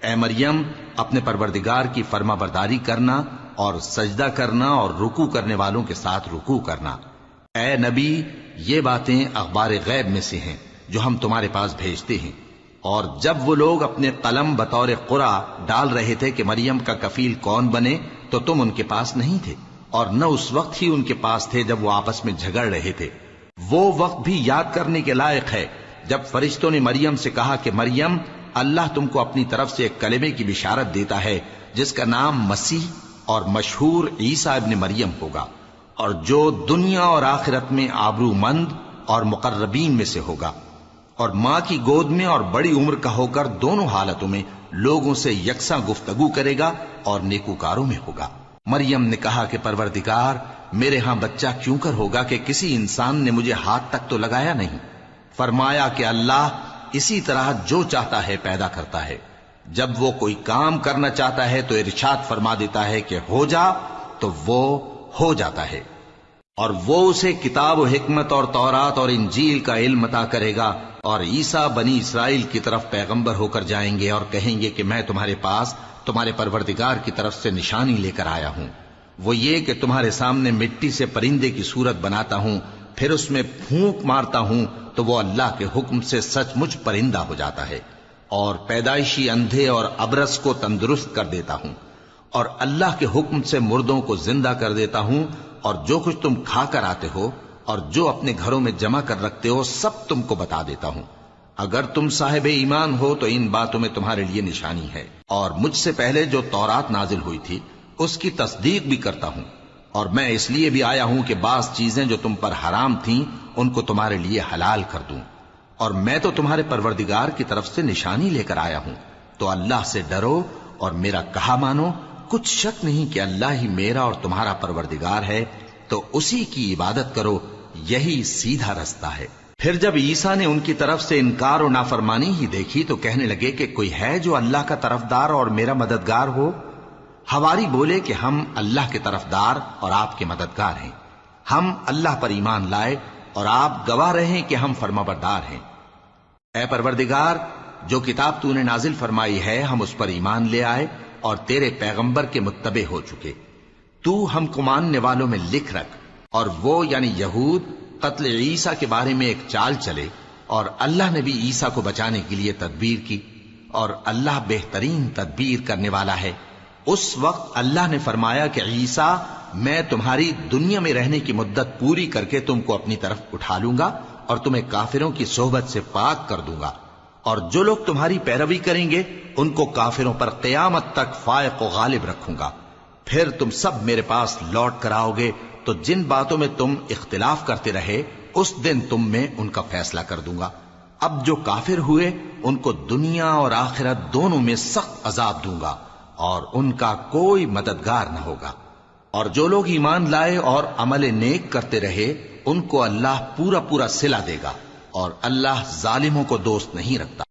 اے مریم اپنے پروردگار کی فرما برداری کرنا اور سجدہ کرنا اور رکوع کرنے والوں کے ساتھ رکوع کرنا۔ اے نبی یہ باتیں اخبار غیب میں سے ہیں جو ہم تمہارے پاس بھیجتے ہیں۔ اور جب وہ لوگ اپنے قلم بطور قرعہ ڈال رہے تھے کہ مریم کا کفیل کون بنے تو تم ان کے پاس نہیں تھے، اور نہ اس وقت ہی ان کے پاس تھے جب وہ آپس میں جھگڑ رہے تھے۔ وہ وقت بھی یاد کرنے کے لائق ہے جب فرشتوں نے مریم سے کہا کہ مریم اللہ تم کو اپنی طرف سے ایک کلمے کی بشارت دیتا ہے جس کا نام مسیح اور مشہور عیسیٰ ابن مریم ہوگا، اور جو دنیا اور آخرت میں آبرو مند اور مقربین میں سے ہوگا، اور ماں کی گود میں اور بڑی عمر کا ہو کر دونوں حالتوں میں لوگوں سے یکساں گفتگو کرے گا اور نیکوکاروں میں ہوگا۔ مریم نے کہا کہ پروردگار میرے ہاں بچہ کیوں کر ہوگا کہ کسی انسان نے مجھے ہاتھ تک تو لگایا نہیں۔ فرمایا کہ اللہ اسی طرح جو چاہتا ہے پیدا کرتا ہے، جب وہ کوئی کام کرنا چاہتا ہے تو ارشاد فرما دیتا ہے کہ ہو جا تو وہ ہو جاتا ہے، اور وہ اسے کتاب و حکمت اور تورات اور انجیل کا علم عطا کرے گا، اور عیسیٰ بنی اسرائیل کی طرف پیغمبر ہو کر جائیں گے اور کہیں گے کہ میں تمہارے پاس تمہارے پروردگار کی طرف سے نشانی لے کر آیا ہوں، وہ یہ کہ تمہارے سامنے مٹی سے پرندے کی صورت بناتا ہوں، پھر اس میں پھونک مارتا ہوں تو وہ اللہ کے حکم سے سچ مچ پرندہ ہو جاتا ہے، اور پیدائشی اندھے اور ابرص کو تندرست کر دیتا ہوں، اور اللہ کے حکم سے مردوں کو زندہ کر دیتا ہوں، اور جو کچھ تم کھا کر آتے ہو اور جو اپنے گھروں میں جمع کر رکھتے ہو سب تم کو بتا دیتا ہوں۔ اگر تم صاحب ایمان ہو تو ان باتوں میں تمہارے لیے نشانی ہے، اور مجھ سے پہلے جو تورات نازل ہوئی تھی اس کی تصدیق بھی کرتا ہوں، اور میں اس لیے بھی آیا ہوں کہ بعض چیزیں جو تم پر حرام تھیں ان کو تمہارے لیے حلال کر دوں، اور میں تو تمہارے پروردگار کی طرف سے نشانی لے کر آیا ہوں، تو اللہ سے ڈرو اور میرا کہا مانو۔ کچھ شک نہیں کہ اللہ ہی میرا اور تمہارا پروردگار ہے، تو اسی کی عبادت کرو، یہی سیدھا رستہ ہے۔ پھر جب عیسیٰ نے ان کی طرف سے انکار و نافرمانی ہی دیکھی تو کہنے لگے کہ کوئی ہے جو اللہ کا طرفدار اور میرا مددگار ہو؟ حواری بولے کہ ہم اللہ کے طرفدار اور آپ کے مددگار ہیں، ہم اللہ پر ایمان لائے اور آپ گواہ رہیں کہ ہم فرمانبردار ہیں۔ اے پروردگار جو کتاب تو نے نازل فرمائی ہے ہم اس پر ایمان لے آئے اور تیرے پیغمبر کے متبع ہو چکے، تو ہم کو ماننے والوں میں لکھ رکھ۔ اور وہ یعنی یہود قتل عیسیٰ کے بارے میں ایک چال چلے، اور اللہ نے بھی عیسیٰ کو بچانے کے لیے تدبیر کی، اور اللہ بہترین تدبیر کرنے والا ہے۔ اس وقت اللہ نے فرمایا کہ عیسیٰ میں تمہاری دنیا میں رہنے کی مدت پوری کر کے تم کو اپنی طرف اٹھا لوں گا اور تمہیں کافروں کی صحبت سے پاک کر دوں گا، اور جو لوگ تمہاری پیروی کریں گے ان کو کافروں پر قیامت تک فائق و غالب رکھوں گا۔ پھر تم سب میرے پاس لوٹ کر آؤ گے تو جن باتوں میں تم اختلاف کرتے رہے اس دن تم میں ان کا فیصلہ کر دوں گا۔ اب جو کافر ہوئے ان کو دنیا اور آخرت دونوں میں سخت عذاب دوں گا، اور ان کا کوئی مددگار نہ ہوگا۔ اور جو لوگ ایمان لائے اور عمل نیک کرتے رہے ان کو اللہ پورا پورا صلہ دے گا، اور اللہ ظالموں کو دوست نہیں رکھتا۔